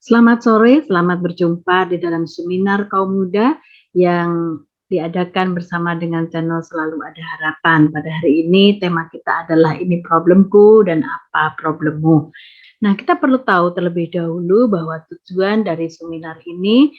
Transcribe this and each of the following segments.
Selamat sore, selamat berjumpa di dalam seminar kaum muda yang diadakan bersama dengan channel Selalu Ada Harapan. Pada hari ini tema kita adalah ini problemku dan apa problemmu. Nah, kita perlu tahu terlebih dahulu bahwa tujuan dari seminar ini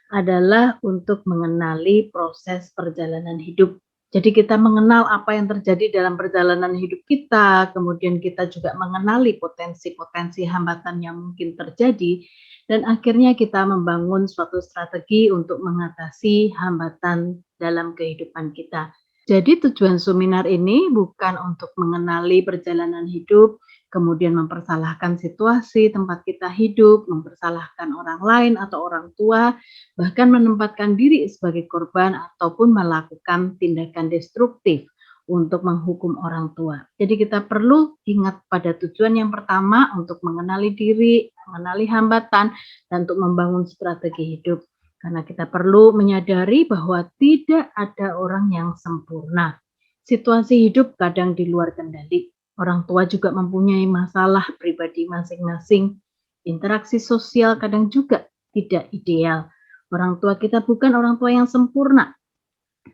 adalah untuk mengenali proses perjalanan hidup. Jadi kita mengenal apa yang terjadi dalam perjalanan hidup kita, kemudian kita juga mengenali potensi-potensi hambatan yang mungkin terjadi, dan akhirnya kita membangun suatu strategi untuk mengatasi hambatan dalam kehidupan kita. Jadi tujuan seminar ini bukan untuk mengenali perjalanan hidup, kemudian mempersalahkan situasi tempat kita hidup, mempersalahkan orang lain atau orang tua, bahkan menempatkan diri sebagai korban ataupun melakukan tindakan destruktif untuk menghukum orang tua. Jadi kita perlu ingat pada tujuan yang pertama untuk mengenali diri, mengenali hambatan, dan untuk membangun strategi hidup. Karena kita perlu menyadari bahwa tidak ada orang yang sempurna. Situasi hidup kadang di luar kendali. Orang tua juga mempunyai masalah pribadi masing-masing. Interaksi sosial kadang juga tidak ideal. Orang tua kita bukan orang tua yang sempurna.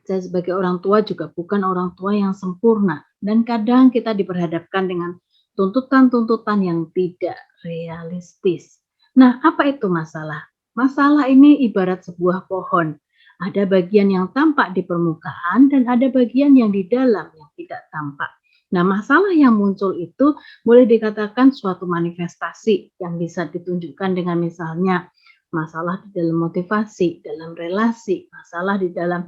Saya sebagai orang tua juga bukan orang tua yang sempurna. Dan kadang kita diperhadapkan dengan tuntutan-tuntutan yang tidak realistis. Nah, apa itu masalah? Masalah ini ibarat sebuah pohon. Ada bagian yang tampak di permukaan dan ada bagian yang di dalam yang tidak tampak. Nah, masalah yang muncul itu boleh dikatakan suatu manifestasi yang bisa ditunjukkan dengan misalnya masalah di dalam motivasi, dalam relasi, masalah di dalam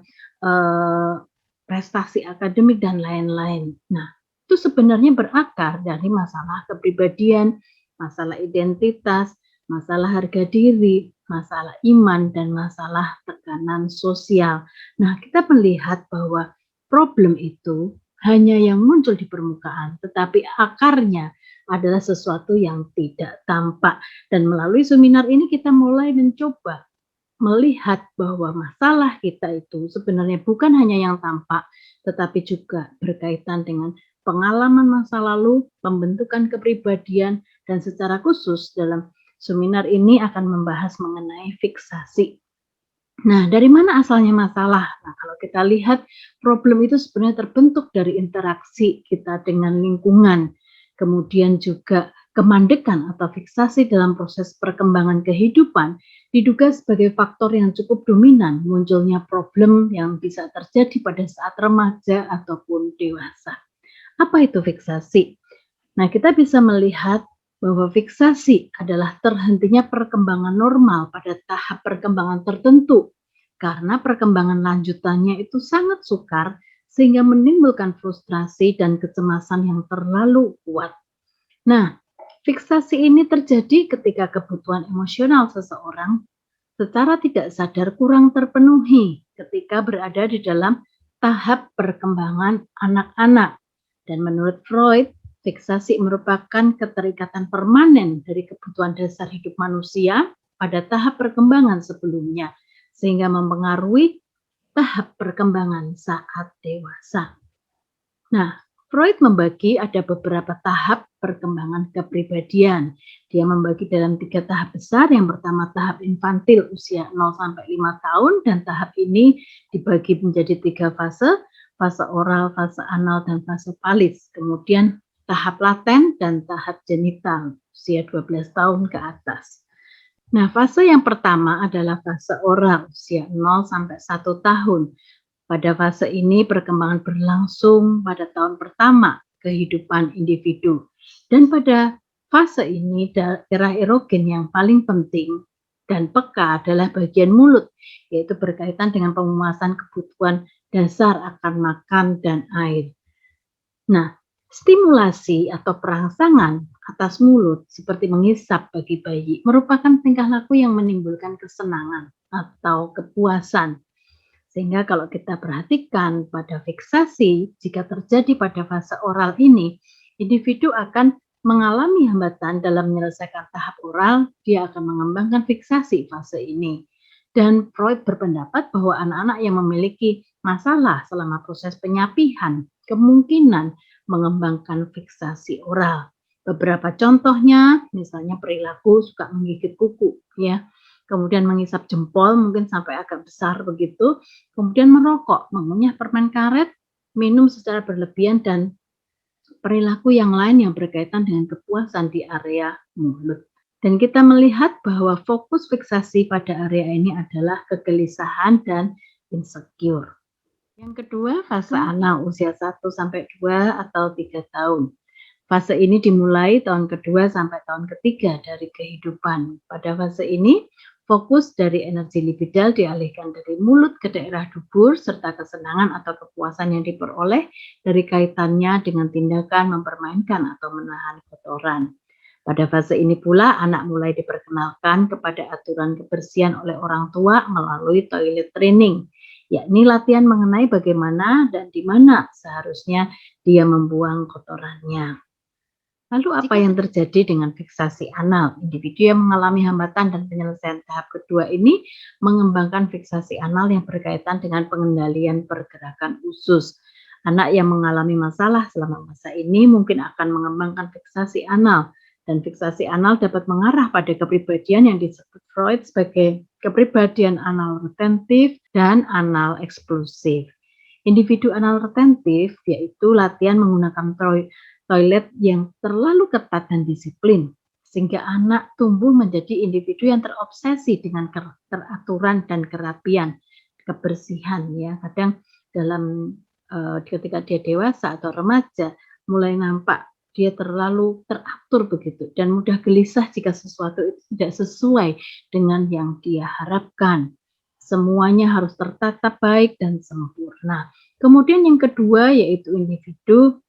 prestasi akademik dan lain-lain. Nah, itu sebenarnya berakar dari masalah kepribadian, masalah identitas, masalah harga diri, masalah iman, dan masalah tekanan sosial. Nah, kita melihat bahwa problem itu hanya yang muncul di permukaan, tetapi akarnya adalah sesuatu yang tidak tampak. Dan melalui seminar ini kita mulai mencoba melihat bahwa masalah kita itu sebenarnya bukan hanya yang tampak, tetapi juga berkaitan dengan pengalaman masa lalu, pembentukan kepribadian, dan secara khusus dalam seminar ini akan membahas mengenai fiksasi. Nah, dari mana asalnya masalah? Nah, kalau kita lihat problem itu sebenarnya terbentuk dari interaksi kita dengan lingkungan, kemudian juga kemandekan atau fiksasi dalam proses perkembangan kehidupan diduga sebagai faktor yang cukup dominan munculnya problem yang bisa terjadi pada saat remaja ataupun dewasa. Apa itu fiksasi? Nah, kita bisa melihat bahwa fiksasi adalah terhentinya perkembangan normal pada tahap perkembangan tertentu karena perkembangan lanjutannya itu sangat sukar sehingga menimbulkan frustrasi dan kecemasan yang terlalu kuat. Nah, fiksasi ini terjadi ketika kebutuhan emosional seseorang secara tidak sadar kurang terpenuhi ketika berada di dalam tahap perkembangan anak-anak. Dan menurut Freud, fiksasi merupakan keterikatan permanen dari kebutuhan dasar hidup manusia pada tahap perkembangan sebelumnya, sehingga mempengaruhi tahap perkembangan saat dewasa. Nah, Freud membagi ada beberapa tahap perkembangan kepribadian. Dia membagi dalam 3 tahap besar. Yang pertama tahap infantil usia 0 sampai 5 tahun, dan tahap ini dibagi menjadi 3 fase, fase oral, fase anal, dan fase palis. Kemudian tahap laten dan tahap genital usia 12 tahun ke atas. Nah, fase yang pertama adalah fase oral usia 0 sampai 1 tahun. Pada fase ini perkembangan berlangsung pada tahun pertama kehidupan individu. Dan pada fase ini daerah erogen yang paling penting dan peka adalah bagian mulut, yaitu berkaitan dengan pemenuhan kebutuhan dasar akan makan dan air. Nah, stimulasi atau perangsangan atas mulut seperti mengisap bagi bayi merupakan tingkah laku yang menimbulkan kesenangan atau kepuasan. Sehingga kalau kita perhatikan pada fiksasi, jika terjadi pada fase oral ini, individu akan mengalami hambatan dalam menyelesaikan tahap oral, dia akan mengembangkan fiksasi fase ini. Dan Freud berpendapat bahwa anak-anak yang memiliki masalah selama proses penyapihan kemungkinan mengembangkan fiksasi oral. Beberapa contohnya, misalnya perilaku suka menggigit kuku, ya. Kemudian mengisap jempol mungkin sampai agak besar begitu. Kemudian merokok, mengunyah permen karet, minum secara berlebihan, dan perilaku yang lain yang berkaitan dengan kepuasan di area mulut. Dan kita melihat bahwa fokus fiksasi pada area ini adalah kegelisahan dan insecure. Yang kedua, fase anal usia 1-2 atau 3 tahun. Fase ini dimulai tahun kedua sampai tahun ketiga dari kehidupan. Pada fase ini, fokus dari energi libidal dialihkan dari mulut ke daerah dubur serta kesenangan atau kepuasan yang diperoleh dari kaitannya dengan tindakan mempermainkan atau menahan kotoran. Pada fase ini pula anak mulai diperkenalkan kepada aturan kebersihan oleh orang tua melalui toilet training, yakni latihan mengenai bagaimana dan di mana seharusnya dia membuang kotorannya. Lalu apa yang terjadi dengan fiksasi anal? Individu yang mengalami hambatan dan penyelesaian tahap kedua ini mengembangkan fiksasi anal yang berkaitan dengan pengendalian pergerakan usus. Anak yang mengalami masalah selama masa ini mungkin akan mengembangkan fiksasi anal, dan fiksasi anal dapat mengarah pada kepribadian yang disebut Freud sebagai kepribadian anal retentif dan anal eksklusif. Individu anal retentif yaitu latihan menggunakan toilet yang terlalu ketat dan disiplin, sehingga anak tumbuh menjadi individu yang terobsesi dengan teraturan dan kerapian, kebersihan, ya. Kadang dalam ketika dia dewasa atau remaja mulai nampak dia terlalu teratur begitu dan mudah gelisah jika sesuatu itu tidak sesuai dengan yang dia harapkan. Semuanya harus tertata baik dan sempurna. Kemudian yang kedua yaitu individu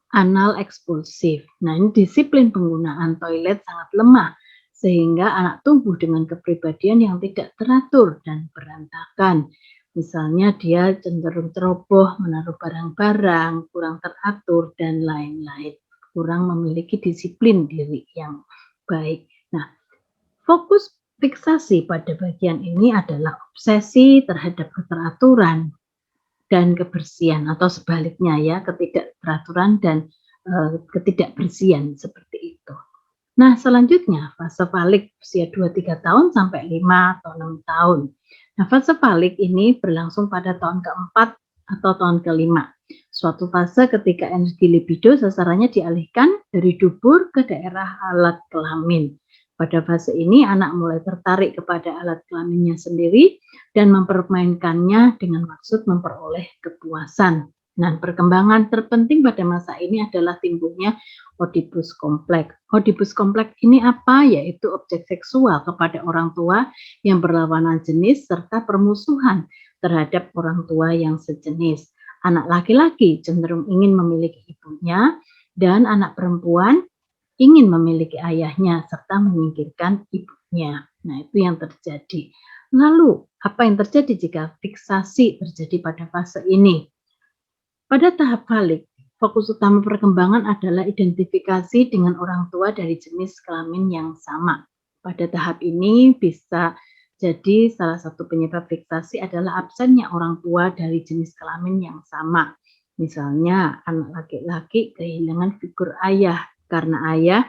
anal eksklusif. Nah, ini disiplin penggunaan toilet sangat lemah sehingga anak tumbuh dengan kepribadian yang tidak teratur dan berantakan. Misalnya dia cenderung ceroboh, menaruh barang-barang, kurang teratur, dan lain-lain. Kurang memiliki disiplin diri yang baik. Nah, fokus fiksasi pada bagian ini adalah obsesi terhadap keteraturan dan kebersihan, atau sebaliknya ya, ketidakteraturan dan ketidakbersihan seperti itu. Nah, selanjutnya fase falik usia 2-3 tahun sampai 5 atau 6 tahun. Nah, fase falik ini berlangsung pada tahun keempat atau tahun kelima. Suatu fase ketika energi libido sasarannya dialihkan dari dubur ke daerah alat kelamin. Pada fase ini anak mulai tertarik kepada alat kelaminnya sendiri dan mempermainkannya dengan maksud memperoleh kepuasan. Nah, perkembangan terpenting pada masa ini adalah timbulnya Oedipus kompleks. Oedipus kompleks ini apa? Yaitu objek seksual kepada orang tua yang berlawanan jenis serta permusuhan terhadap orang tua yang sejenis. Anak laki-laki cenderung ingin memiliki ibunya dan anak perempuan ingin memiliki ayahnya serta menyingkirkan ibunya. Nah, itu yang terjadi. Lalu, apa yang terjadi jika fiksasi terjadi pada fase ini? Pada tahap falik, fokus utama perkembangan adalah identifikasi dengan orang tua dari jenis kelamin yang sama. Pada tahap ini bisa jadi salah satu penyebab fiksasi adalah absennya orang tua dari jenis kelamin yang sama. Misalnya anak laki-laki kehilangan figur ayah karena ayah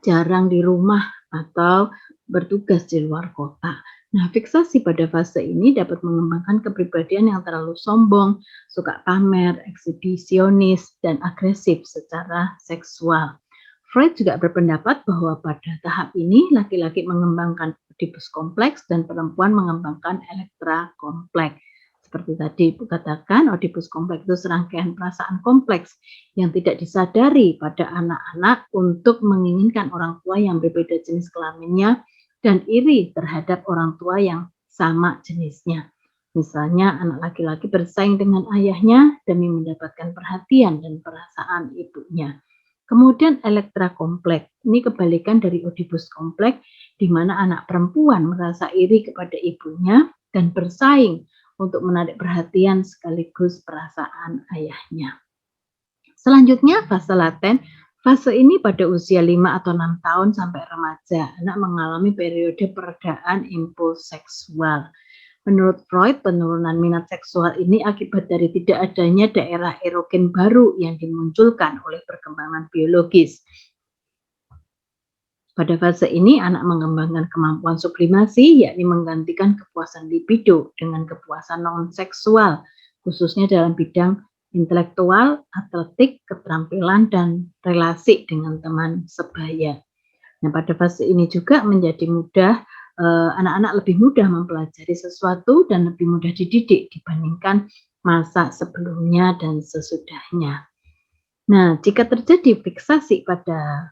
jarang di rumah atau bertugas di luar kota. Nah, fiksasi pada fase ini dapat mengembangkan kepribadian yang terlalu sombong, suka pamer, eksibisionis, dan agresif secara seksual. Freud juga berpendapat bahwa pada tahap ini laki-laki mengembangkan Oedipus kompleks dan perempuan mengembangkan Elektra kompleks. Seperti tadi katakan, Oedipus kompleks itu serangkaian perasaan kompleks yang tidak disadari pada anak-anak untuk menginginkan orang tua yang berbeda jenis kelaminnya dan iri terhadap orang tua yang sama jenisnya. Misalnya anak laki-laki bersaing dengan ayahnya demi mendapatkan perhatian dan perasaan ibunya. Kemudian Elektra kompleks, ini kebalikan dari Oedipus kompleks, di mana anak perempuan merasa iri kepada ibunya dan bersaing untuk menarik perhatian sekaligus perasaan ayahnya. Selanjutnya fase laten. Fase ini pada usia 5 atau 6 tahun sampai remaja, anak mengalami periode peredaan impuls seksual. Menurut Freud, penurunan minat seksual ini akibat dari tidak adanya daerah erogen baru yang dimunculkan oleh perkembangan biologis. Pada fase ini, anak mengembangkan kemampuan sublimasi, yakni menggantikan kepuasan libido dengan kepuasan non-seksual, khususnya dalam bidang intelektual, atletik, keterampilan, dan relasi dengan teman sebaya. Nah, pada fase ini juga menjadi mudah, anak-anak lebih mudah mempelajari sesuatu dan lebih mudah dididik dibandingkan masa sebelumnya dan sesudahnya. Nah, jika terjadi fiksasi pada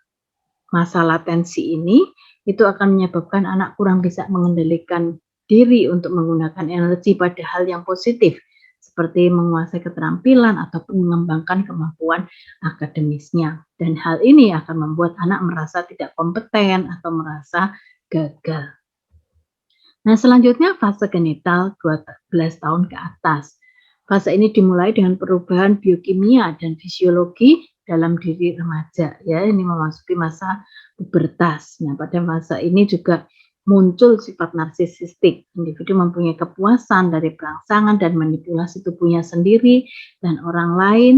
masa latensi ini, itu akan menyebabkan anak kurang bisa mengendalikan diri untuk menggunakan energi pada hal yang positif, seperti menguasai keterampilan ataupun mengembangkan kemampuan akademisnya. Dan hal ini akan membuat anak merasa tidak kompeten atau merasa gagal. Nah, selanjutnya fase genital 12 tahun ke atas. Fase ini dimulai dengan perubahan biokimia dan fisiologi dalam diri remaja, ya. Ini memasuki masa pubertas. Nah, pada masa ini juga muncul sifat narsisistik. Individu mempunyai kepuasan dari perangsangan dan manipulasi tubuhnya sendiri dan orang lain,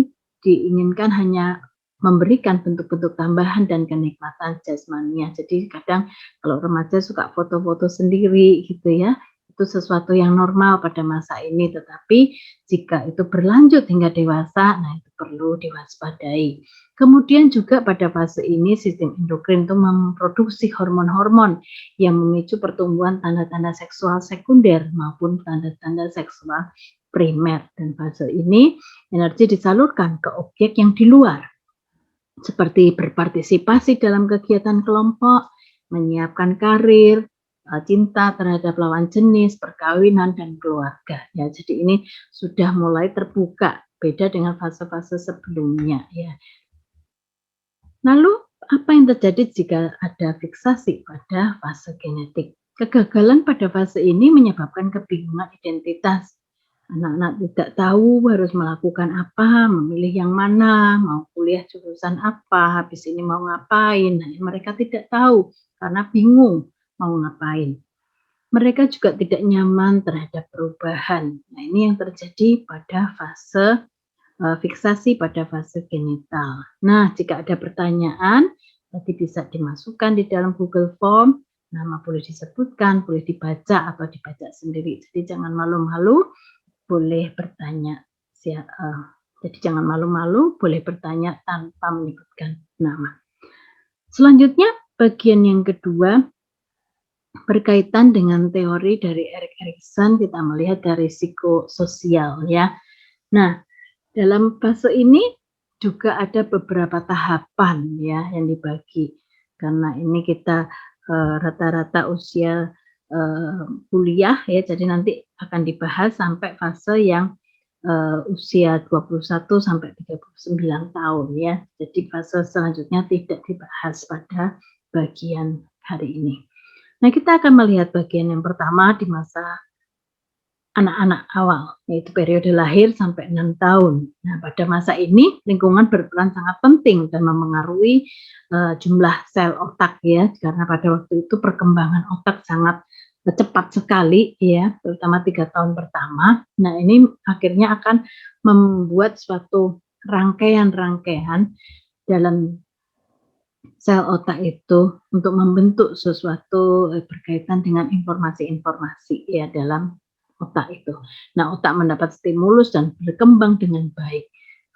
diinginkan hanya memberikan bentuk-bentuk tambahan dan kenikmatan jasmania. Jadi kadang kalau remaja suka foto-foto sendiri gitu ya, itu sesuatu yang normal pada masa ini, tetapi jika itu berlanjut hingga dewasa, nah itu perlu diwaspadai. Kemudian juga pada fase ini sistem endokrin itu memproduksi hormon-hormon yang memicu pertumbuhan tanda-tanda seksual sekunder maupun tanda-tanda seksual primer. Dan fase ini energi disalurkan ke objek yang di luar, seperti berpartisipasi dalam kegiatan kelompok, menyiapkan karir, cinta terhadap lawan jenis, perkawinan, dan keluarga. Ya, jadi ini sudah mulai terbuka, beda dengan fase-fase sebelumnya. Ya. Lalu, apa yang terjadi jika ada fiksasi pada fase genetik? Kegagalan pada fase ini menyebabkan kebingungan identitas. Anak-anak tidak tahu harus melakukan apa, memilih yang mana, mau kuliah jurusan apa, habis ini mau ngapain. Nah, mereka tidak tahu karena bingung mau ngapain. Mereka juga tidak nyaman terhadap perubahan. Nah, ini yang terjadi pada fase fiksasi pada fase genital. Nah, jika ada pertanyaan, nanti bisa dimasukkan di dalam Google Form. Nama boleh disebutkan, boleh dibaca atau dibaca sendiri. Jadi jangan malu-malu, boleh bertanya. Jadi jangan malu-malu, boleh bertanya tanpa menyebutkan nama. Selanjutnya, bagian yang kedua berkaitan dengan teori dari Erik Erikson, kita melihat dari psikososial ya. Nah, dalam fase ini juga ada beberapa tahapan ya yang dibagi. Karena ini kita rata-rata usia kuliah ya, jadi nanti akan dibahas sampai fase yang usia 21 sampai 39 tahun ya. Jadi fase selanjutnya tidak dibahas pada bagian hari ini. Nah, kita akan melihat bagian yang pertama di masa anak-anak awal, yaitu periode lahir sampai 6 tahun. Nah, pada masa ini lingkungan berperan sangat penting dan memengaruhi jumlah sel otak ya, karena pada waktu itu perkembangan otak sangat cepat sekali ya, terutama 3 tahun pertama. Nah, ini akhirnya akan membuat suatu rangkaian-rangkaian dalam sel otak itu untuk membentuk sesuatu berkaitan dengan informasi-informasi ya dalam otak itu. Nah, otak mendapat stimulus dan berkembang dengan baik.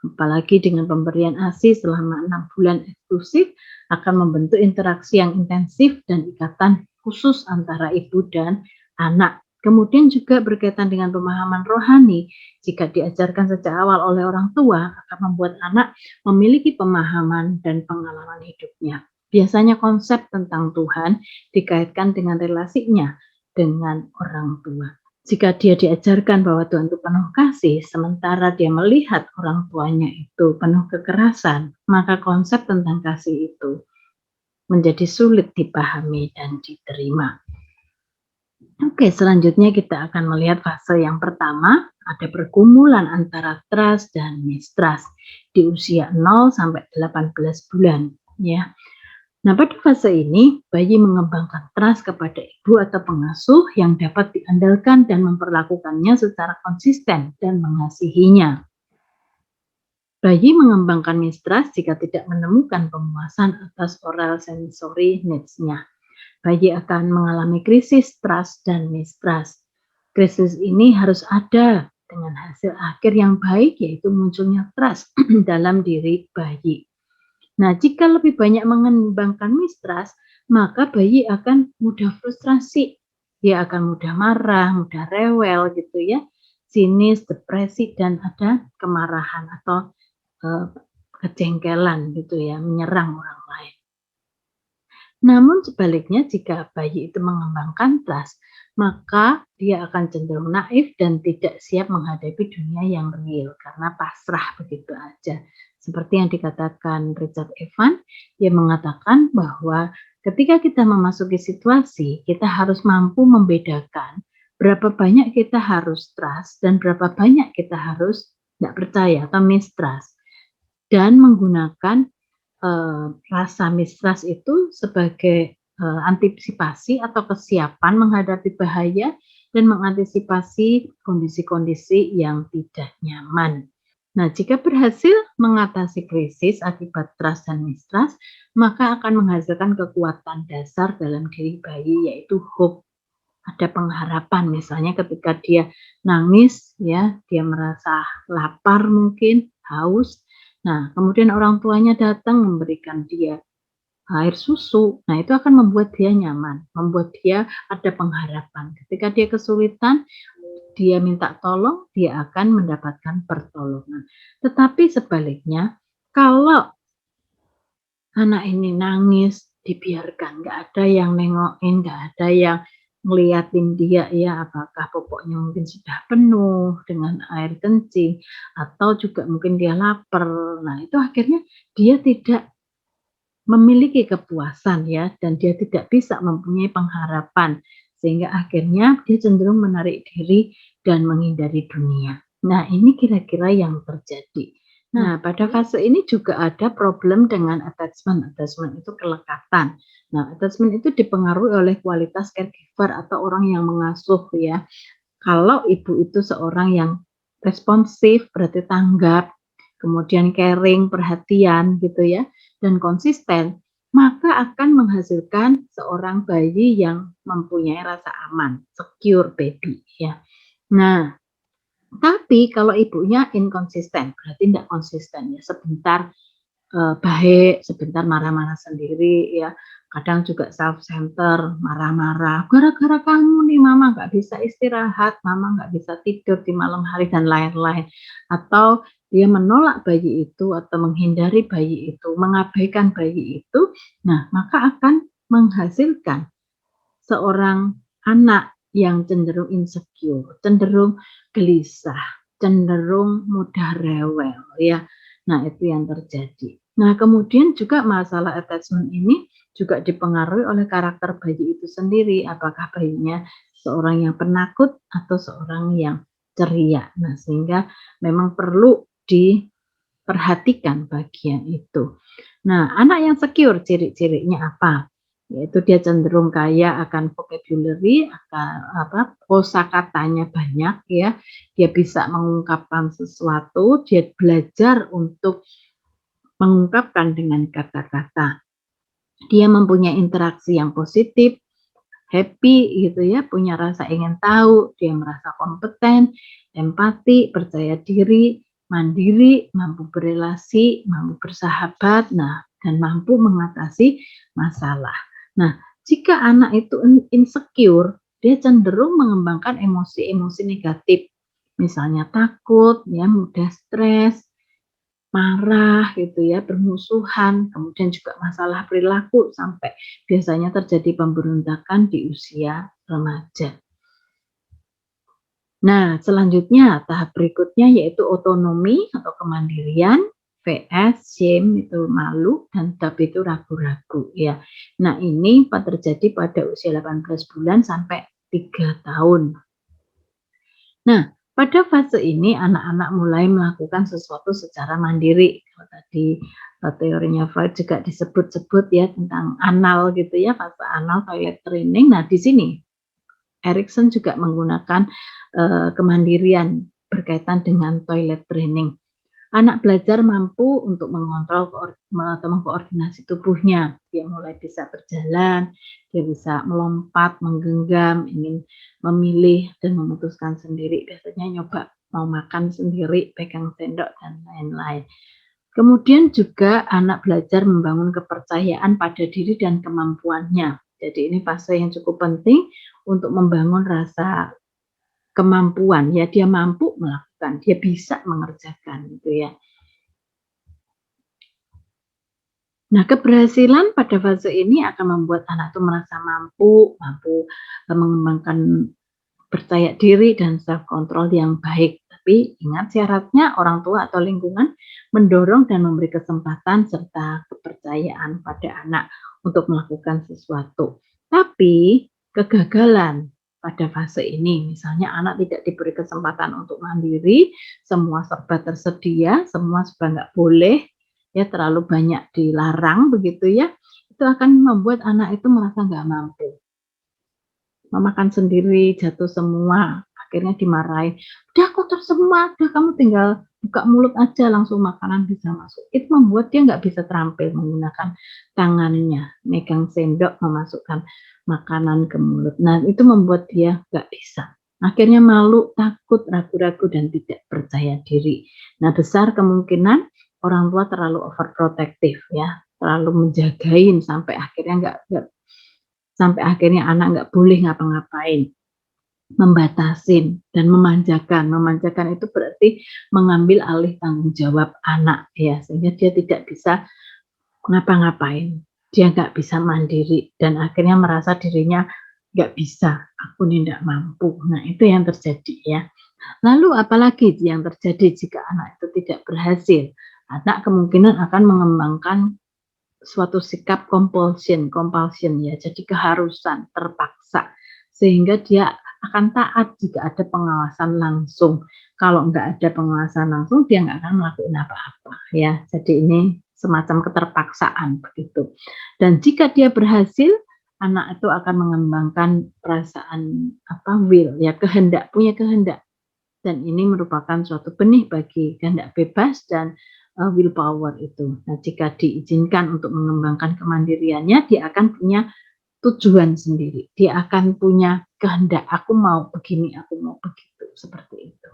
Apalagi dengan pemberian ASI selama 6 bulan eksklusif akan membentuk interaksi yang intensif dan ikatan khusus antara ibu dan anak. Kemudian juga berkaitan dengan pemahaman rohani, jika diajarkan sejak awal oleh orang tua akan membuat anak memiliki pemahaman dan pengalaman hidupnya. Biasanya konsep tentang Tuhan dikaitkan dengan relasinya dengan orang tua. Jika dia diajarkan bahwa Tuhan itu penuh kasih, sementara dia melihat orang tuanya itu penuh kekerasan, maka konsep tentang kasih itu menjadi sulit dipahami dan diterima. Oke, selanjutnya kita akan melihat fase yang pertama, ada pergumulan antara trust dan mistrust di usia 0 sampai 18 bulan, ya. Nah, pada fase ini, bayi mengembangkan trust kepada ibu atau pengasuh yang dapat diandalkan dan memperlakukannya secara konsisten dan mengasihinya. Bayi mengembangkan mistras jika tidak menemukan pemuasan atas oral sensory needs-nya. Bayi akan mengalami krisis trust dan mistrust. Krisis ini harus ada dengan hasil akhir yang baik, yaitu munculnya trust dalam diri bayi. Nah, jika lebih banyak mengembangkan mistrust, maka bayi akan mudah frustrasi. Dia akan mudah marah, mudah rewel gitu ya, sinis, depresi, dan ada kemarahan atau kejengkelan gitu ya, menyerang orang lain. Namun sebaliknya jika bayi itu mengembangkan trust, maka dia akan cenderung naif dan tidak siap menghadapi dunia yang real karena pasrah begitu aja. Seperti yang dikatakan Richard Evans, dia mengatakan bahwa ketika kita memasuki situasi, kita harus mampu membedakan berapa banyak kita harus trust dan berapa banyak kita harus tidak percaya atau mistrust, dan menggunakan rasa mistrust itu sebagai antisipasi atau kesiapan menghadapi bahaya dan mengantisipasi kondisi-kondisi yang tidak nyaman. Nah, jika berhasil mengatasi krisis akibat trust dan mistrust, maka akan menghasilkan kekuatan dasar dalam diri bayi, yaitu hope. Ada pengharapan, misalnya ketika dia nangis ya, dia merasa lapar mungkin, haus. Nah, kemudian orang tuanya datang memberikan dia air susu. Nah, itu akan membuat dia nyaman, membuat dia ada pengharapan. Ketika dia kesulitan, dia minta tolong, dia akan mendapatkan pertolongan. Tetapi sebaliknya, kalau anak ini nangis, dibiarkan, nggak ada yang nengokin, nggak ada yang ngeliatin dia ya, apakah popoknya mungkin sudah penuh dengan air kencing, atau juga mungkin dia lapar. Nah, itu akhirnya dia tidak memiliki kepuasan ya, dan dia tidak bisa mempunyai pengharapan, sehingga akhirnya dia cenderung menarik diri dan menghindari dunia. Nah, ini kira-kira yang terjadi. Nah, pada fase ini juga ada problem dengan attachment. Attachment itu kelekatan. Nah, attachment itu dipengaruhi oleh kualitas caregiver atau orang yang mengasuh ya. Kalau ibu itu seorang yang responsif, berarti tanggap, kemudian caring, perhatian gitu ya, dan konsisten, maka akan menghasilkan seorang bayi yang mempunyai rasa aman, secure baby ya. Nah, tapi kalau ibunya inkonsisten, berarti tidak konsisten ya, sebentar baik, sebentar marah-marah sendiri ya, kadang juga self center, marah-marah, "Gara-gara kamu nih mama nggak bisa istirahat, mama nggak bisa tidur di malam hari," dan lain-lain. Atau dia menolak bayi itu atau menghindari bayi itu, mengabaikan bayi itu, nah maka akan menghasilkan seorang anak yang cenderung insecure, cenderung gelisah, cenderung mudah rewel ya. Nah, itu yang terjadi. Nah, kemudian juga masalah attachment ini juga dipengaruhi oleh karakter bayi itu sendiri. Apakah bayinya seorang yang penakut atau seorang yang ceria. Nah, sehingga memang perlu diperhatikan bagian itu. Nah, anak yang secure ciri-cirinya apa? Yaitu dia cenderung kaya akan vocabulary, akan kosakatanya banyak ya. Dia bisa mengungkapkan sesuatu, dia belajar untuk mengungkapkan dengan kata-kata. Dia mempunyai interaksi yang positif, happy gitu ya, punya rasa ingin tahu, dia merasa kompeten, empati, percaya diri, mandiri, mampu berelasi, mampu bersahabat, nah, dan mampu mengatasi masalah. Nah, jika anak itu insecure, dia cenderung mengembangkan emosi-emosi negatif, misalnya takut, ya, mudah stres, marah gitu ya, bermusuhan, kemudian juga masalah perilaku sampai biasanya terjadi pemberontakan di usia remaja. Nah, selanjutnya tahap berikutnya yaitu otonomi atau kemandirian, VS, shame itu malu, dan DAP itu ragu-ragu ya. Nah, ini terjadi pada usia 18 bulan sampai 3 tahun. Nah, pada fase ini anak-anak mulai melakukan sesuatu secara mandiri. Kalau tadi teorinya Freud juga disebut-sebut ya tentang anal gitu ya, fase anal toilet training. Nah, di sini Erikson juga menggunakan kemandirian berkaitan dengan toilet training. Anak belajar mampu untuk mengontrol atau mengkoordinasi tubuhnya. Dia mulai bisa berjalan, dia bisa melompat, menggenggam, ingin memilih dan memutuskan sendiri. Biasanya nyoba mau makan sendiri, pegang sendok dan lain-lain. Kemudian juga anak belajar membangun kepercayaan pada diri dan kemampuannya. Jadi ini fase yang cukup penting untuk membangun rasa kemampuan, ya dia mampu melakukan, dia bisa mengerjakan gitu ya. Nah, keberhasilan pada fase ini akan membuat anak itu merasa mampu mengembangkan percaya diri dan self control yang baik. Tapi ingat syaratnya orang tua atau lingkungan mendorong dan memberi kesempatan serta kepercayaan pada anak untuk melakukan sesuatu. Tapi kegagalan pada fase ini, misalnya anak tidak diberi kesempatan untuk mandiri, semua serba tersedia, semua serba nggak boleh, ya terlalu banyak dilarang begitu ya, itu akan membuat anak itu merasa nggak mampu. Makan sendiri, jatuh semua, akhirnya dimarahin, "Udah kotor semua, udah kamu tinggal buka mulut aja langsung makanan bisa masuk." Itu membuat dia nggak bisa terampil menggunakan tangannya, megang sendok memasukkan makanan ke mulut. Nah, itu membuat dia nggak bisa. Akhirnya malu, takut, ragu-ragu, dan tidak percaya diri. Nah, besar kemungkinan orang tua terlalu overprotective ya, terlalu menjagain sampai akhirnya anak nggak boleh ngapa-ngapain, membatasin dan memanjakan. Memanjakan itu berarti mengambil alih tanggung jawab anak ya, sehingga dia tidak bisa ngapa-ngapain, dia nggak bisa mandiri dan akhirnya merasa dirinya nggak bisa, aku nih nggak mampu. Nah itu yang terjadi ya. Lalu apalagi yang terjadi jika anak itu tidak berhasil? Anak kemungkinan akan mengembangkan suatu sikap compulsion ya, jadi keharusan, terpaksa, sehingga dia akan taat jika ada pengawasan langsung. Kalau nggak ada pengawasan langsung, dia nggak akan melakukan apa-apa ya. Jadi ini semacam keterpaksaan begitu. Dan jika dia berhasil, anak itu akan mengembangkan perasaan will ya, punya kehendak. Dan ini merupakan suatu benih bagi kehendak bebas dan willpower itu. Nah, jika diizinkan untuk mengembangkan kemandiriannya, dia akan punya tujuan sendiri. Dia akan punya kehendak, aku mau begini, aku mau begitu, seperti itu.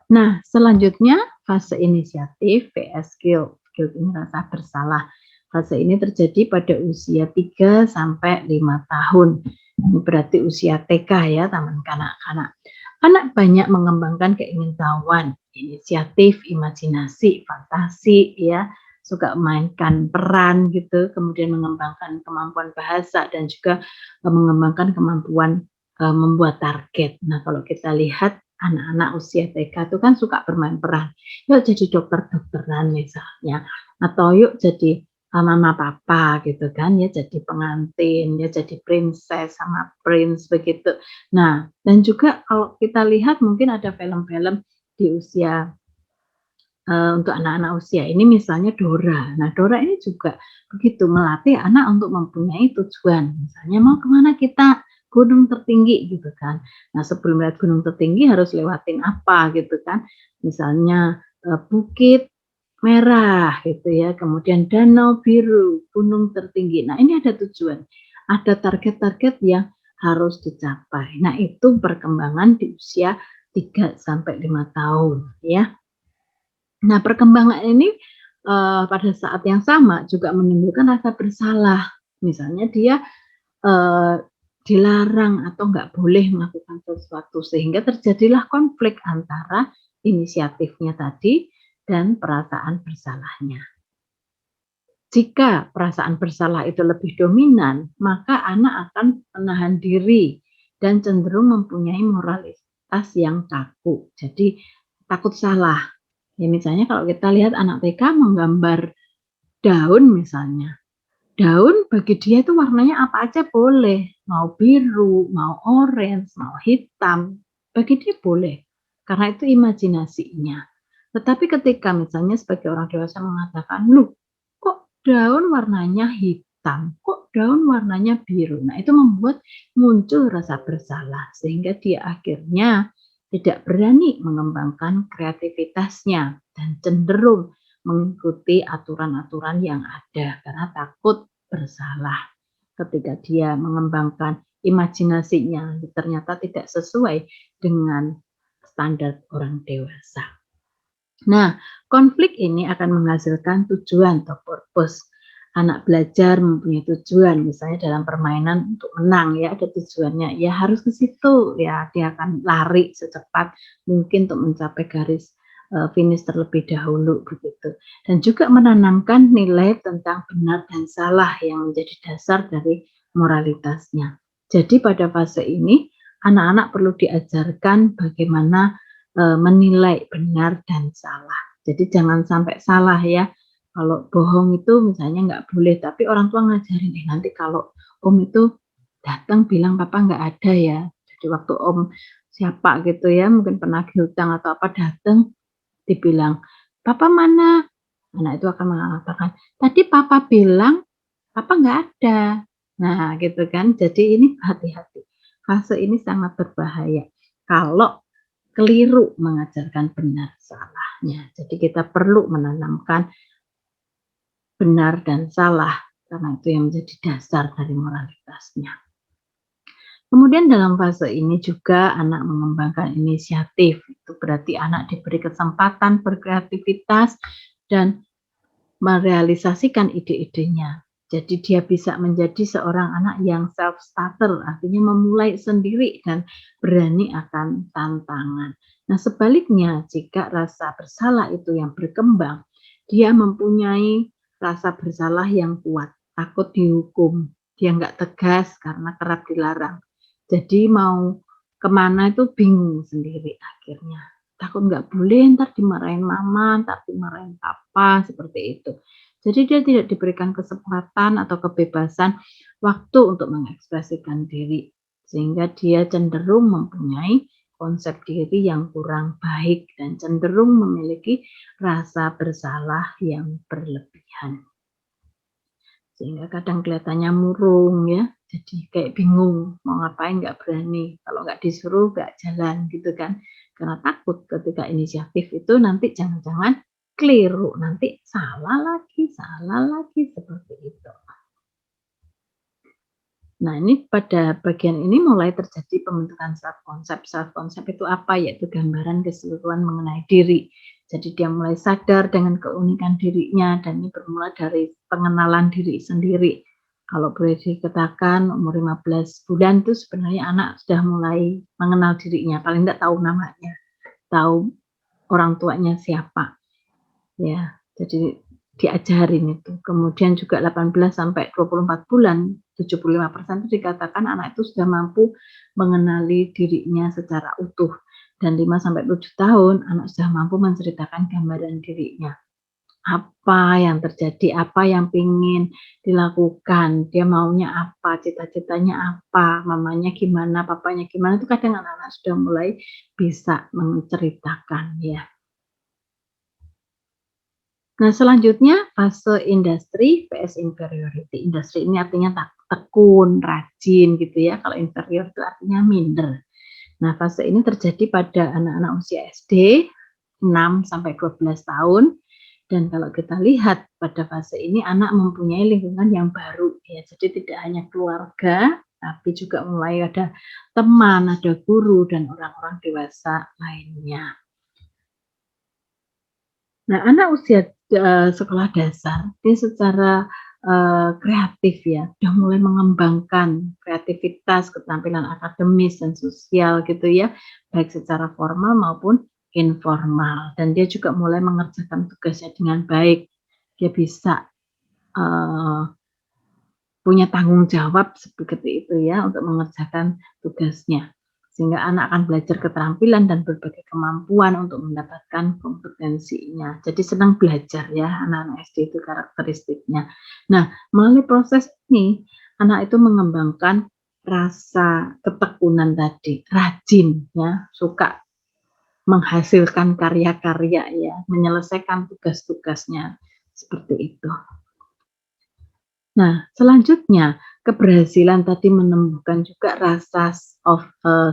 Nah, selanjutnya fase inisiatif vs guilt. Guilt ini rasa bersalah. Fase ini terjadi pada usia 3 sampai 5 tahun. Ini berarti usia TK ya, taman kanak-kanak. Anak banyak mengembangkan keingintahuan, inisiatif, imajinasi, fantasi ya, suka mainkan peran gitu, kemudian mengembangkan kemampuan bahasa dan juga mengembangkan kemampuan membuat target. Nah, kalau kita lihat anak-anak usia TK itu kan suka bermain peran. Yuk jadi dokter-dokteran misalnya, atau yuk jadi mama papa gitu kan ya, jadi pengantin ya, jadi princess sama prince begitu. Nah, dan juga kalau kita lihat mungkin ada film-film di usia untuk anak-anak usia ini misalnya Dora. Nah, Dora ini juga begitu melatih anak untuk mempunyai tujuan. Misalnya mau kemana kita? Gunung tertinggi gitu kan. Nah, sebelum lihat gunung tertinggi harus lewatin apa gitu kan. Misalnya Bukit Merah gitu ya, kemudian Danau Biru, gunung tertinggi. Nah, ini ada tujuan, ada target-target yang harus dicapai. Nah, itu perkembangan di usia 3 sampai 5 tahun ya. Nah, perkembangan ini pada saat yang sama juga menimbulkan rasa bersalah. Misalnya dia dilarang atau nggak boleh melakukan sesuatu sehingga terjadilah konflik antara inisiatifnya tadi dan perasaan bersalahnya. Jika perasaan bersalah itu lebih dominan, maka anak akan menahan diri dan cenderung mempunyai moralitas yang kaku. Jadi takut salah. Ya misalnya kalau kita lihat anak TK menggambar daun misalnya. Daun bagi dia itu warnanya apa aja boleh. Mau biru, mau orange, mau hitam. Bagi dia boleh. Karena itu imajinasinya. Tetapi ketika misalnya sebagai orang dewasa mengatakan, "Loh, kok daun warnanya hitam? Kok daun warnanya biru?" Nah, itu membuat muncul rasa bersalah sehingga dia akhirnya tidak berani mengembangkan kreativitasnya dan cenderung mengikuti aturan-aturan yang ada karena takut bersalah. Ketika dia mengembangkan imajinasinya ternyata tidak sesuai dengan standar orang dewasa. Nah, konflik ini akan menghasilkan tujuan atau purpose. Anak belajar mempunyai tujuan, misalnya dalam permainan untuk menang ya, ada tujuannya. Ya harus ke situ ya, dia akan lari secepat mungkin untuk mencapai garis finish terlebih dahulu begitu. Dan juga menanamkan nilai tentang benar dan salah yang menjadi dasar dari moralitasnya. Jadi pada fase ini anak-anak perlu diajarkan bagaimana menilai benar dan salah. Jadi jangan sampai salah ya. Kalau bohong itu misalnya nggak boleh, tapi orang tua ngajarin, nanti kalau om itu datang bilang papa nggak ada ya. Jadi waktu om siapa gitu ya, mungkin penagih hutang atau apa datang, dibilang, papa mana? Anak itu akan mengatakan, tadi papa bilang papa nggak ada. Nah gitu kan, jadi ini hati-hati. Fase ini sangat berbahaya. Kalau keliru mengajarkan benar salahnya. Jadi kita perlu menanamkan benar dan salah karena itu yang menjadi dasar dari moralitasnya. Kemudian dalam fase ini juga anak mengembangkan inisiatif. Itu berarti anak diberi kesempatan berkreativitas dan merealisasikan ide-idenya. Jadi dia bisa menjadi seorang anak yang self-starter, artinya memulai sendiri dan berani akan tantangan. Nah sebaliknya jika rasa bersalah itu yang berkembang, dia mempunyai rasa bersalah yang kuat, takut dihukum, dia nggak tegas karena kerap dilarang. Jadi mau kemana itu bingung sendiri akhirnya. Takut nggak boleh, ntar dimarahin mama, ntar dimarahin papa, seperti itu. Jadi dia tidak diberikan kesempatan atau kebebasan waktu untuk mengekspresikan diri. Sehingga dia cenderung mempunyai konsep diri yang kurang baik dan cenderung memiliki rasa bersalah yang berlebihan. Sehingga kadang kelihatannya murung ya, jadi kayak bingung mau ngapain nggak berani, kalau nggak disuruh nggak jalan gitu kan. Karena takut ketika inisiatif itu nanti jangan-jangan keliru, nanti salah lagi seperti itu. Nah, ini pada bagian ini mulai terjadi pembentukan self konsep. Self konsep itu apa? Yaitu gambaran keseluruhan mengenai diri. Jadi dia mulai sadar dengan keunikan dirinya dan ini bermula dari pengenalan diri sendiri. Kalau boleh dikatakan umur 15 bulan itu sebenarnya anak sudah mulai mengenal dirinya, paling tidak tahu namanya, tahu orang tuanya siapa. Ya, jadi diajarin itu. Kemudian juga 18 sampai 24 bulan, 75% itu dikatakan anak itu sudah mampu mengenali dirinya secara utuh. Dan 5 sampai 7 tahun anak sudah mampu menceritakan gambaran dirinya. Apa yang terjadi, apa yang ingin dilakukan, dia maunya apa, cita-citanya apa, mamanya gimana, papanya gimana, itu kadang anak-anak sudah mulai bisa menceritakan ya. Nah, selanjutnya fase industri vs inferiority. Industri ini artinya tekun, rajin gitu ya. Kalau inferior itu artinya minder. Nah, fase ini terjadi pada anak-anak usia SD 6 sampai 12 tahun. Dan kalau kita lihat pada fase ini anak mempunyai lingkungan yang baru ya. Jadi tidak hanya keluarga, tapi juga mulai ada teman, ada guru dan orang-orang dewasa lainnya. Nah, anak usia sekolah dasar, dia secara kreatif ya, udah mulai mengembangkan kreativitas, keterampilan akademis dan sosial gitu ya, baik secara formal maupun informal. Dan dia juga mulai mengerjakan tugasnya dengan baik. Dia bisa punya tanggung jawab seperti itu ya untuk mengerjakan tugasnya. Sehingga anak akan belajar keterampilan dan berbagai kemampuan untuk mendapatkan kompetensinya. Jadi senang belajar ya anak-anak SD itu karakteristiknya. Nah, melalui proses ini anak itu mengembangkan rasa ketekunan tadi, rajin ya, suka menghasilkan karya-karya ya, menyelesaikan tugas-tugasnya seperti itu. Nah, selanjutnya keberhasilan tadi menumbuhkan juga rasa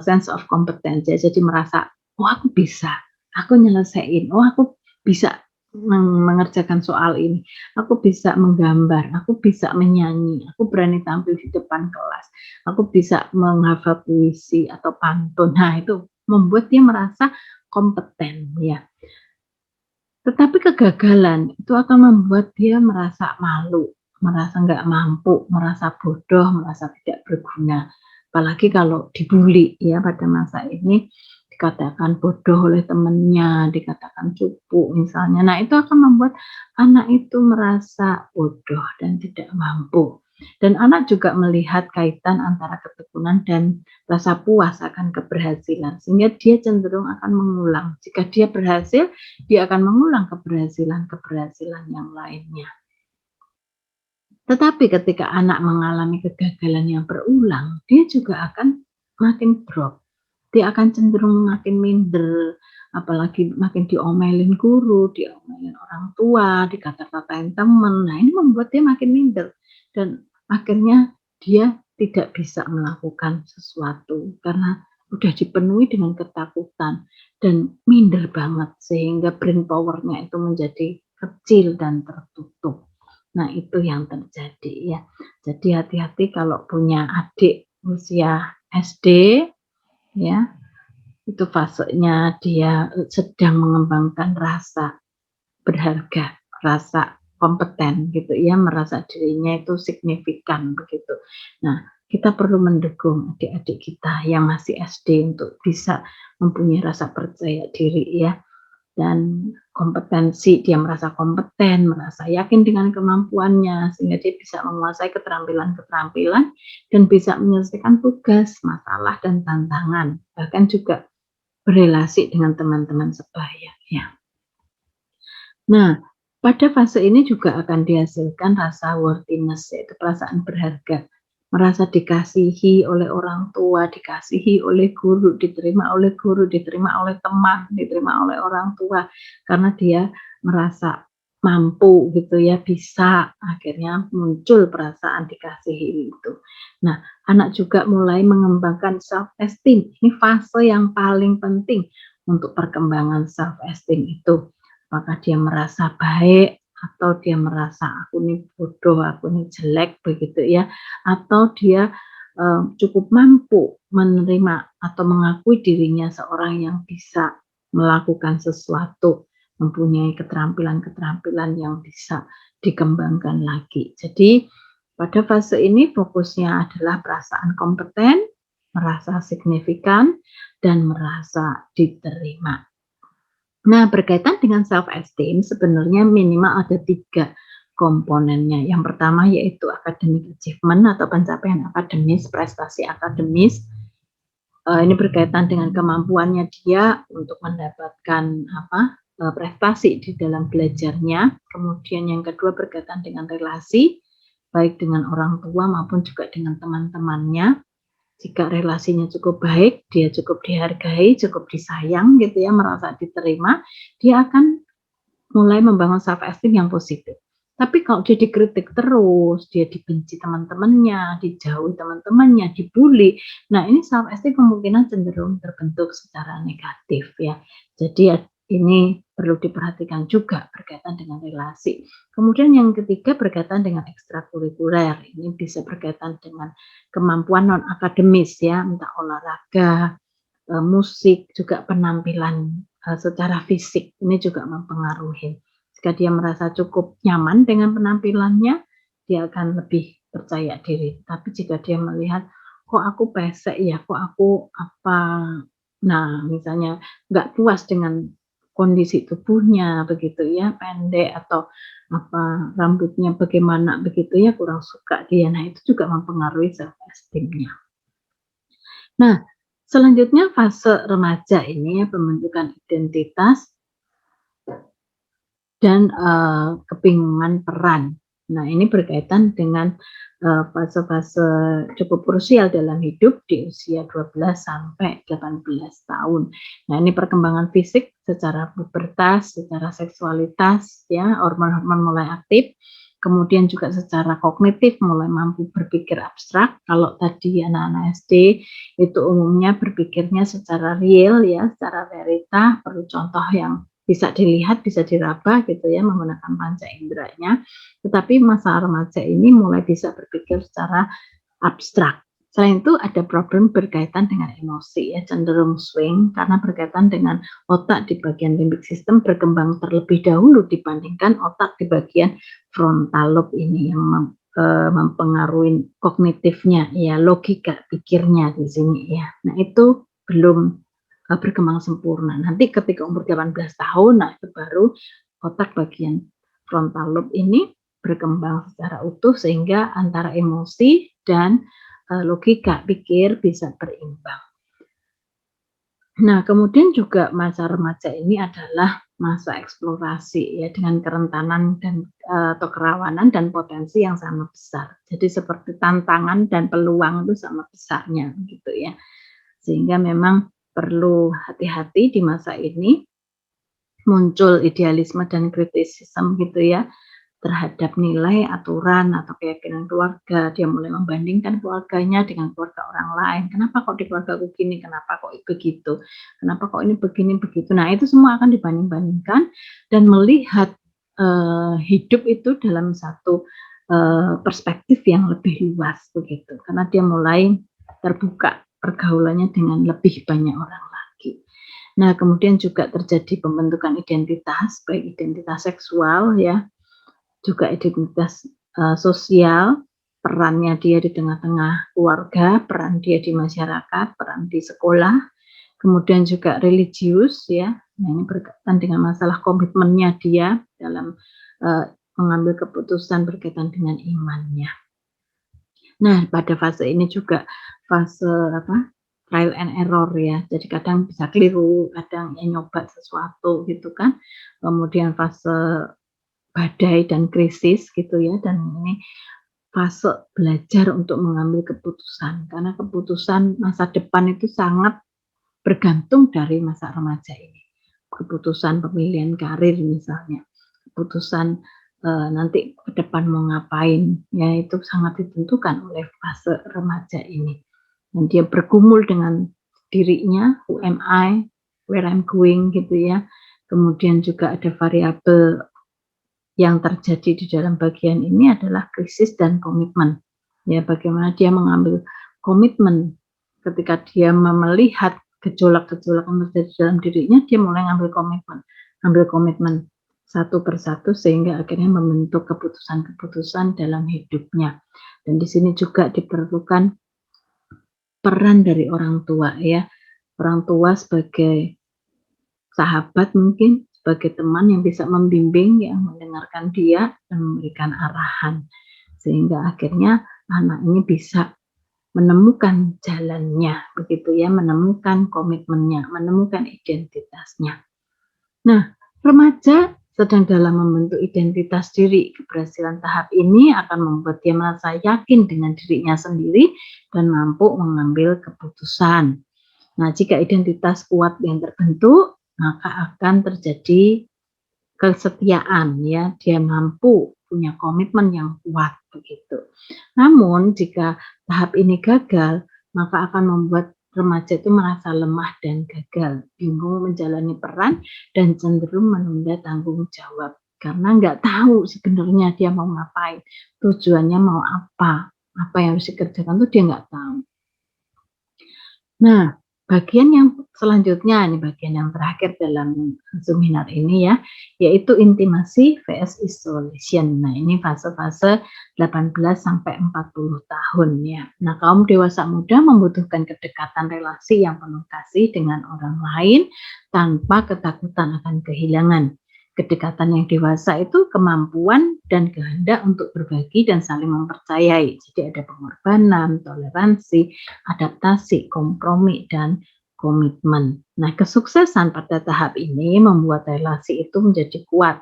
sense of competence ya, jadi merasa oh aku bisa, aku nyelesain, oh aku bisa mengerjakan soal ini, aku bisa menggambar, aku bisa menyanyi, aku berani tampil di depan kelas, aku bisa menghafal puisi atau pantun. Nah, itu membuat dia merasa kompeten ya. Tetapi kegagalan itu akan membuat dia merasa malu, merasa nggak mampu, merasa bodoh, merasa tidak berguna. Apalagi kalau dibully ya pada masa ini, dikatakan bodoh oleh temannya, dikatakan cupu misalnya. Nah, itu akan membuat anak itu merasa bodoh dan tidak mampu. Dan anak juga melihat kaitan antara ketekunan dan rasa puas akan keberhasilan, sehingga dia cenderung akan mengulang. Jika dia berhasil, dia akan mengulang keberhasilan-keberhasilan yang lainnya. Tetapi ketika anak mengalami kegagalan yang berulang, dia juga akan makin drop. Dia akan cenderung makin minder, apalagi makin diomelin guru, diomelin orang tua, dikata-katain teman. Nah, ini membuat dia makin minder dan akhirnya dia tidak bisa melakukan sesuatu karena udah dipenuhi dengan ketakutan dan minder banget sehingga brain power-nya itu menjadi kecil dan tertutup. Nah, itu yang terjadi ya. Jadi hati-hati kalau punya adik usia SD ya, itu fasenya dia sedang mengembangkan rasa berharga, rasa kompeten gitu ya, merasa dirinya itu signifikan begitu. Nah, kita perlu mendukung adik-adik kita yang masih SD untuk bisa mempunyai rasa percaya diri ya dan kompetensi, dia merasa kompeten, merasa yakin dengan kemampuannya, sehingga dia bisa menguasai keterampilan-keterampilan dan bisa menyelesaikan tugas, masalah, dan tantangan, bahkan juga berelasi dengan teman-teman sebaya. Ya. Nah, pada fase ini juga akan dihasilkan rasa worthiness, yaitu perasaan berharga, merasa dikasihi oleh orang tua, dikasihi oleh guru, diterima oleh teman, diterima oleh orang tua, karena dia merasa mampu gitu ya, bisa, akhirnya muncul perasaan dikasihi itu. Nah, anak juga mulai mengembangkan self esteem. Ini fase yang paling penting untuk perkembangan self esteem itu. Apakah dia merasa baik atau dia merasa aku ini bodoh, aku ini jelek begitu ya, atau dia cukup mampu menerima atau mengakui dirinya seorang yang bisa melakukan sesuatu, mempunyai keterampilan-keterampilan yang bisa dikembangkan lagi. Jadi pada fase ini fokusnya adalah perasaan kompeten, merasa signifikan, dan merasa diterima. Nah, berkaitan dengan self esteem sebenarnya minimal ada 3 komponennya. Yang pertama yaitu academic achievement atau pencapaian akademis, prestasi akademis. Ini berkaitan dengan kemampuannya dia untuk mendapatkan prestasi di dalam belajarnya. Kemudian yang kedua berkaitan dengan relasi, baik dengan orang tua maupun juga dengan teman-temannya. Jika relasinya cukup baik, dia cukup dihargai, cukup disayang gitu ya, merasa diterima, dia akan mulai membangun self esteem yang positif. Tapi kalau dia dikritik terus, dia dibenci teman-temannya, dijauhi teman-temannya, dibully, nah ini self esteem kemungkinan cenderung terbentuk secara negatif ya. Jadi ini perlu diperhatikan juga berkaitan dengan relasi. Kemudian yang ketiga berkaitan dengan ekstrakurikuler. Ini bisa berkaitan dengan kemampuan non akademis ya, entah olahraga, musik, juga penampilan secara fisik. Ini juga mempengaruhi. Jika dia merasa cukup nyaman dengan penampilannya, dia akan lebih percaya diri. Tapi jika dia melihat, kok aku pesek ya, kok aku apa, nah misalnya nggak puas dengan kondisi tubuhnya begitu ya, pendek atau apa rambutnya bagaimana begitu ya, kurang suka dia. Nah, itu juga mempengaruhi self esteem-nya. Nah, selanjutnya fase remaja ini ya, pembentukan identitas dan kebingungan peran. Nah, ini berkaitan dengan fase-fase cukup krusial dalam hidup di usia 12 sampai 18 tahun. Nah, ini perkembangan fisik secara pubertas, secara seksualitas ya, hormon-hormon mulai aktif. kemudian juga secara kognitif mulai mampu berpikir abstrak. Kalau tadi anak-anak SD itu umumnya berpikirnya secara real ya, secara realita, perlu contoh yang bisa dilihat, bisa diraba gitu ya, menggunakan panca inderanya. Tetapi masa remaja ini mulai bisa berpikir secara abstrak. Selain itu ada problem berkaitan dengan emosi ya, cenderung swing karena berkaitan dengan otak di bagian limbik sistem berkembang terlebih dahulu dibandingkan otak di bagian frontal lobe ini yang mempengaruhi kognitifnya ya, logika pikirnya di sini ya. Nah, itu belum berkembang sempurna. Nanti ketika umur 18 tahun, nah itu baru otak bagian frontal lobe ini berkembang secara utuh sehingga antara emosi dan logika pikir bisa berimbang. Nah, kemudian juga masa remaja ini adalah masa eksplorasi ya, dengan kerentanan dan atau kerawanan dan potensi yang sama besar. Jadi seperti tantangan dan peluang itu sama besarnya gitu ya. Sehingga memang perlu hati-hati di masa ini muncul idealisme dan kritisisme gitu ya, terhadap nilai, aturan, atau keyakinan keluarga. Dia mulai membandingkan keluarganya dengan keluarga orang lain. Kenapa kok di keluargaku gini? Kenapa kok begitu? Kenapa kok ini begini begitu? Nah, itu semua akan dibanding-bandingkan dan melihat hidup itu dalam satu perspektif yang lebih luas begitu. Karena dia mulai terbuka pergaulannya dengan lebih banyak orang lagi. Nah, kemudian juga terjadi pembentukan identitas, baik identitas seksual ya, juga identitas sosial, perannya dia di tengah-tengah keluarga, peran dia di masyarakat, peran di sekolah, kemudian juga religius ya. Nah, ini berkaitan dengan masalah komitmennya dia dalam mengambil keputusan berkaitan dengan imannya. Nah, pada fase ini juga fase trial and error ya. Jadi kadang bisa keliru, kadang ya nyoba sesuatu gitu kan. Kemudian fase badai dan krisis gitu ya, dan ini fase belajar untuk mengambil keputusan karena keputusan masa depan itu sangat bergantung dari masa remaja ini. Keputusan pemilihan karir misalnya, keputusan nanti ke depan mau ngapain ya, itu sangat ditentukan oleh fase remaja ini. Dan dia bergumul dengan dirinya, who am I, where I'm going gitu ya. Kemudian juga ada variabel yang terjadi di dalam bagian ini adalah krisis dan komitmen. Ya, bagaimana dia mengambil komitmen ketika dia melihat gejolak-gejolak yang terjadi dalam dirinya, dia mulai ambil komitmen satu persatu sehingga akhirnya membentuk keputusan-keputusan dalam hidupnya. Dan di sini juga diperlukan peran dari orang tua ya. Orang tua sebagai sahabat mungkin, sebagai teman yang bisa membimbing, yang mendengarkan dia dan memberikan arahan. Sehingga akhirnya anak ini bisa menemukan jalannya, begitu ya, menemukan komitmennya, menemukan identitasnya. Nah, remaja sedang dalam membentuk identitas diri. Keberhasilan tahap ini akan membuat dia merasa yakin dengan dirinya sendiri dan mampu mengambil keputusan. Nah, jika identitas kuat yang terbentuk, maka akan terjadi kesetiaan ya, dia mampu punya komitmen yang kuat begitu. Namun jika tahap ini gagal, maka akan membuat remaja itu merasa lemah dan gagal, bingung menjalani peran dan cenderung menunda tanggung jawab karena nggak tahu sebenarnya dia mau ngapain, tujuannya mau apa yang harus dikerjakan tuh dia nggak tahu. Nah, bagian yang selanjutnya, ini bagian yang terakhir dalam seminar ini ya, yaitu intimasi vs isolation. Nah, ini fase-fase 18 sampai 40 tahun ya. Nah, kaum dewasa muda membutuhkan kedekatan relasi yang penuh kasih dengan orang lain tanpa ketakutan akan kehilangan. Kedekatan yang dewasa itu kemampuan dan kehendak untuk berbagi dan saling mempercayai. Jadi ada pengorbanan, toleransi, adaptasi, kompromi, dan komitmen. Nah, kesuksesan pada tahap ini membuat relasi itu menjadi kuat.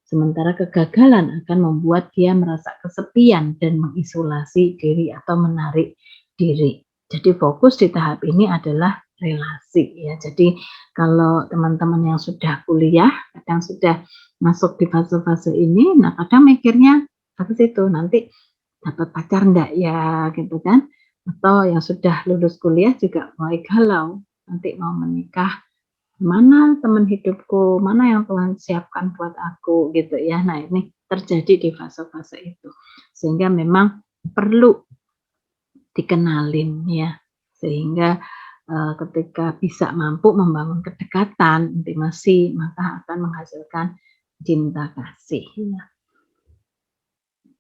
Sementara kegagalan akan membuat dia merasa kesepian dan mengisolasi diri atau menarik diri. Jadi fokus di tahap ini adalah relasi ya. Jadi kalau teman-teman yang sudah kuliah, kadang sudah masuk di fase-fase ini, nah kadang mikirnya Habis itu nanti dapat pacar enggak ya gitu kan, atau yang sudah lulus kuliah juga mulai galau, nanti mau menikah, mana teman hidupku, mana yang Tuhan siapkan buat aku gitu ya. Nah ini terjadi di fase-fase itu, sehingga memang perlu dikenalin ya, sehingga ketika bisa mampu membangun kedekatan, intimasi, maka akan menghasilkan cinta kasih ya.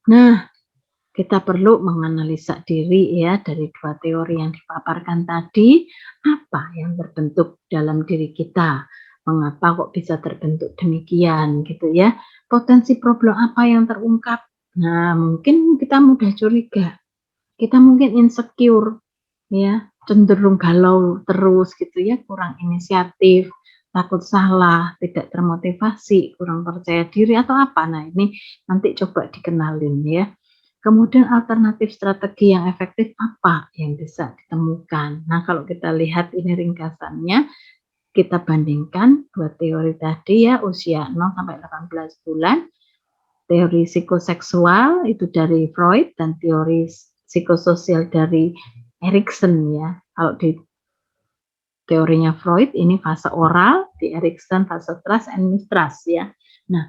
Nah, kita perlu menganalisa diri ya dari 2 teori yang dipaparkan tadi, apa yang terbentuk dalam diri kita? Mengapa kok bisa terbentuk demikian gitu ya? Potensi problem apa yang terungkap? Nah, mungkin kita mudah curiga, kita mungkin insecure ya, cenderung galau terus gitu ya, kurang inisiatif, takut salah, tidak termotivasi, kurang percaya diri atau apa. Nah, ini nanti coba dikenalin ya. Kemudian alternatif strategi yang efektif apa yang bisa ditemukan. Nah, kalau kita lihat ini ringkasannya, kita bandingkan 2 teori tadi ya, usia 0 sampai 18 bulan, teori psikoseksual itu dari Freud dan teori psikososial dari Erikson ya. Kalau di teorinya Freud ini fase oral, di Erikson fase trust and mistrust ya. Nah,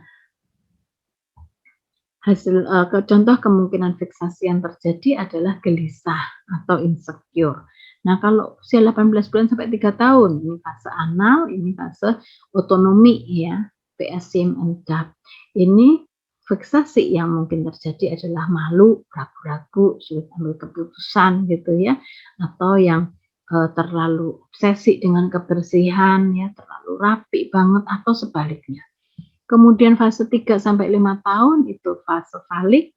hasil contoh kemungkinan fiksasi yang terjadi adalah gelisah atau insecure. Nah, kalau usia 18 bulan sampai 3 tahun, ini fase anal, ini fase otonomi ya, PSIM and DAP. Ini fiksasi yang mungkin terjadi adalah malu, ragu-ragu, sulit ambil keputusan gitu ya, atau yang terlalu obsesi dengan kebersihan ya, terlalu rapi banget atau sebaliknya. Kemudian fase 3 sampai 5 tahun itu fase falik.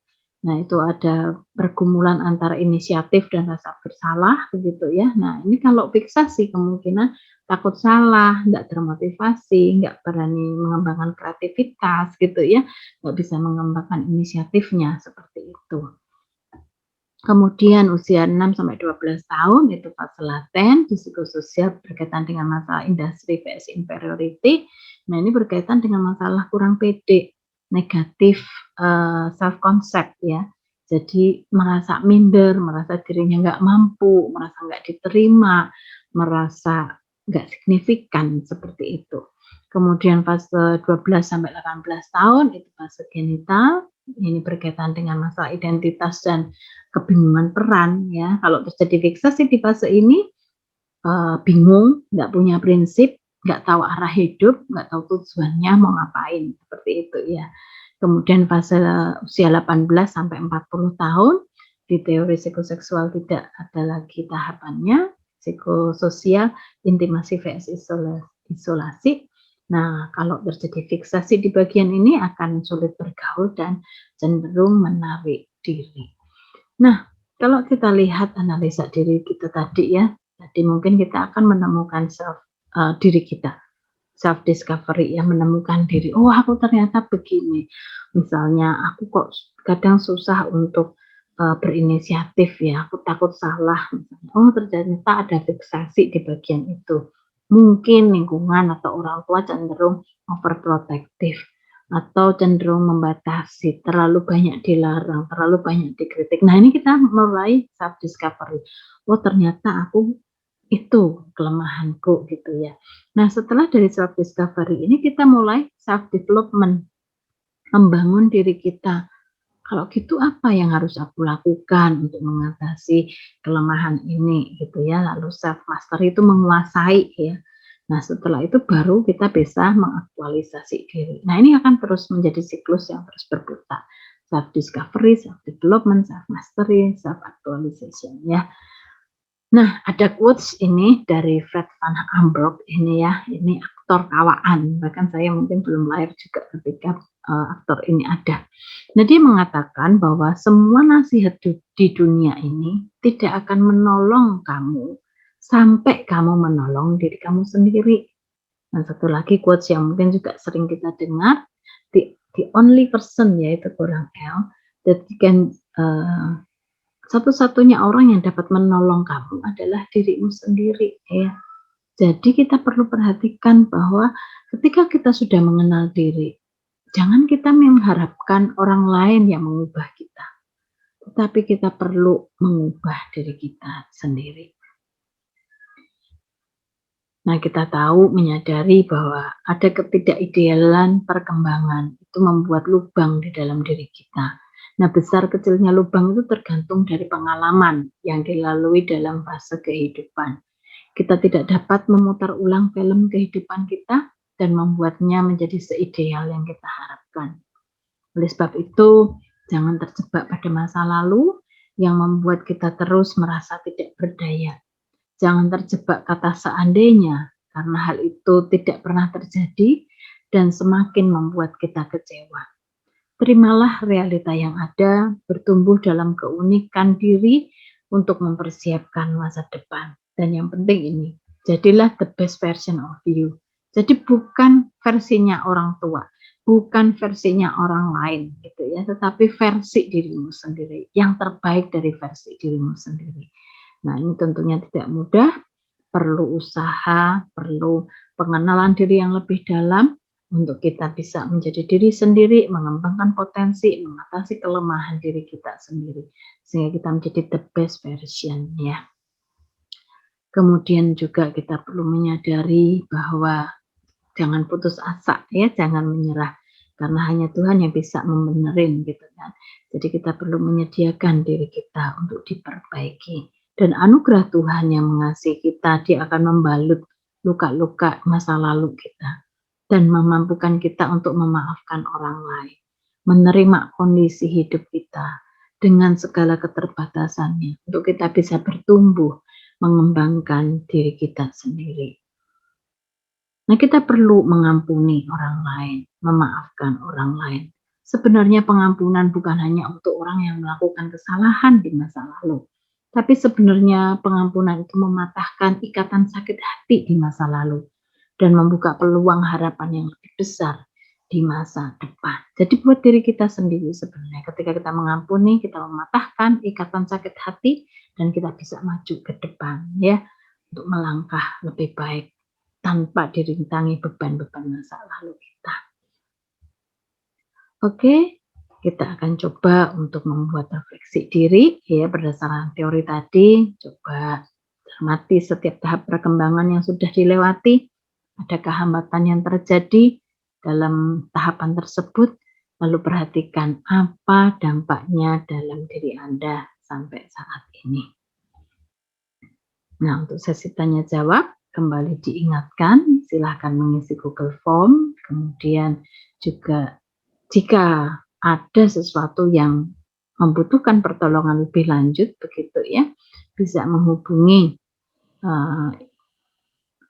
Nah, itu ada pergumulan antara inisiatif dan rasa bersalah begitu ya. Nah, ini kalau fiksasi kemungkinan takut salah, nggak termotivasi, nggak berani mengembangkan kreativitas gitu ya, nggak bisa mengembangkan inisiatifnya seperti itu. Kemudian usia 6 sampai 12 tahun itu fase laten, di psikososial berkaitan dengan masalah industri vs inferiority. Nah, ini berkaitan dengan masalah kurang pede, negatif self concept ya. Jadi merasa minder, merasa dirinya nggak mampu, merasa nggak diterima, merasa nggak signifikan seperti itu. Kemudian fase 12 sampai 18 tahun itu fase genital, ini berkaitan dengan masalah identitas dan kebingungan peran ya. Kalau terjadi fiksasi di fase ini bingung, nggak punya prinsip, nggak tahu arah hidup, nggak tahu tujuannya mau ngapain, seperti itu ya. Kemudian fase usia 18 sampai 40 tahun, di teori psikoseksual tidak ada lagi tahapannya, psikososial, intimasi vs isolasi. Nah, kalau terjadi fiksasi di bagian ini akan sulit bergaul dan cenderung menarik diri. Nah, kalau kita lihat analisa diri kita tadi ya, jadi mungkin kita akan menemukan diri kita, self discovery ya, menemukan diri. Oh, aku ternyata begini. Misalnya aku kok kadang susah untuk berinisiatif ya, aku takut salah. Misalnya. Oh, ternyata ada fiksasi di bagian itu. Mungkin lingkungan atau orang tua cenderung overprotective atau cenderung membatasi, terlalu banyak dilarang, terlalu banyak dikritik. Nah, ini kita mulai self discovery. Oh, ternyata aku itu kelemahanku gitu ya. Nah, setelah dari self discovery ini kita mulai self development, membangun diri kita. Kalau gitu apa yang harus aku lakukan untuk mengatasi kelemahan ini gitu ya. Lalu self mastery itu menguasai ya. Nah, setelah itu baru kita bisa mengaktualisasi diri. Nah, ini akan terus menjadi siklus yang terus berputar. Self discovery, self development, self mastery, self actualization ya. Nah, ada quotes ini dari Fred Van Amburg ini ya, ini aktor kawaan, bahkan saya mungkin belum lahir juga ketika aktor ini ada. Nah, dia mengatakan bahwa semua nasihat di dunia ini tidak akan menolong kamu sampai kamu menolong diri kamu sendiri. Dan satu lagi quotes yang mungkin juga sering kita dengar, the only person yaitu kurang L that can satu-satunya orang yang dapat menolong kamu adalah dirimu sendiri ya. Jadi kita perlu perhatikan bahwa ketika kita sudah mengenal diri, Jangan kita mengharapkan orang lain yang mengubah kita, tetapi kita perlu mengubah diri kita sendiri. Nah, kita tahu, menyadari bahwa ada ketidakidealan perkembangan itu membuat lubang di dalam diri kita. Nah, besar kecilnya lubang itu tergantung dari pengalaman yang dilalui dalam fase kehidupan. Kita tidak dapat memutar ulang film kehidupan kita dan membuatnya menjadi seideal yang kita harapkan. Oleh sebab itu, jangan terjebak pada masa lalu yang membuat kita terus merasa tidak berdaya. Jangan terjebak kata seandainya, karena hal itu tidak pernah terjadi dan semakin membuat kita kecewa. Terimalah realita yang ada, bertumbuh dalam keunikan diri untuk mempersiapkan masa depan. Dan yang penting ini, jadilah the best version of you. Jadi bukan versinya orang tua, bukan versinya orang lain gitu ya, tetapi versi dirimu sendiri, yang terbaik dari versi dirimu sendiri. Nah, ini tentunya tidak mudah, perlu usaha, perlu pengenalan diri yang lebih dalam untuk kita bisa menjadi diri sendiri, mengembangkan potensi, mengatasi kelemahan diri kita sendiri, sehingga kita menjadi the best version ya. Kemudian juga kita perlu menyadari bahwa jangan putus asa ya, jangan menyerah, karena hanya Tuhan yang bisa membenerin gitu kan. Jadi kita perlu menyediakan diri kita untuk diperbaiki. Dan anugerah Tuhan yang mengasihi kita, Dia akan membalut luka-luka masa lalu kita dan memampukan kita untuk memaafkan orang lain, menerima kondisi hidup kita dengan segala keterbatasannya, untuk kita bisa bertumbuh, mengembangkan diri kita sendiri. Nah, kita perlu mengampuni orang lain, memaafkan orang lain. Sebenarnya pengampunan bukan hanya untuk orang yang melakukan kesalahan di masa lalu, tapi sebenarnya pengampunan itu mematahkan ikatan sakit hati di masa lalu dan membuka peluang harapan yang lebih besar di masa depan. Jadi buat diri kita sendiri sebenarnya, ketika kita mengampuni, kita mematahkan ikatan sakit hati dan kita bisa maju ke depan ya, untuk melangkah lebih baik tanpa dirintangi beban-beban masa lalu kita. Oke, kita akan coba untuk membuat refleksi diri ya berdasarkan teori tadi. Coba cermati setiap tahap perkembangan yang sudah dilewati. Adakah hambatan yang terjadi dalam tahapan tersebut? Lalu perhatikan apa dampaknya dalam diri Anda sampai saat ini. Nah, untuk sesi tanya jawab, kembali diingatkan, silahkan mengisi Google Form, kemudian juga jika ada sesuatu yang membutuhkan pertolongan lebih lanjut, begitu ya, bisa menghubungi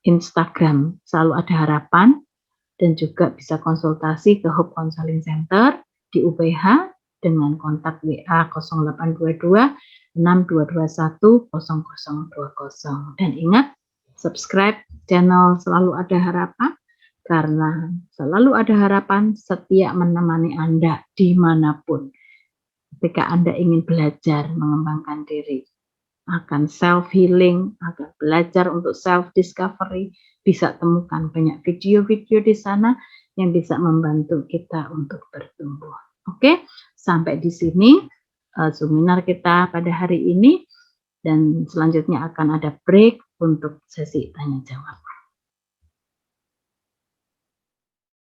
Instagram Selalu Ada Harapan, dan juga bisa konsultasi ke Hope Counseling Center di UPH dengan kontak WA 0822 6221 0020. Dan ingat, subscribe channel Selalu Ada Harapan, karena selalu ada harapan setia menemani Anda dimanapun. Ketika Anda ingin belajar mengembangkan diri, akan self-healing, akan belajar untuk self-discovery, bisa temukan banyak video-video di sana yang bisa membantu kita untuk bertumbuh. Oke, sampai di sini seminar kita pada hari ini, dan selanjutnya akan ada break untuk sesi tanya jawab.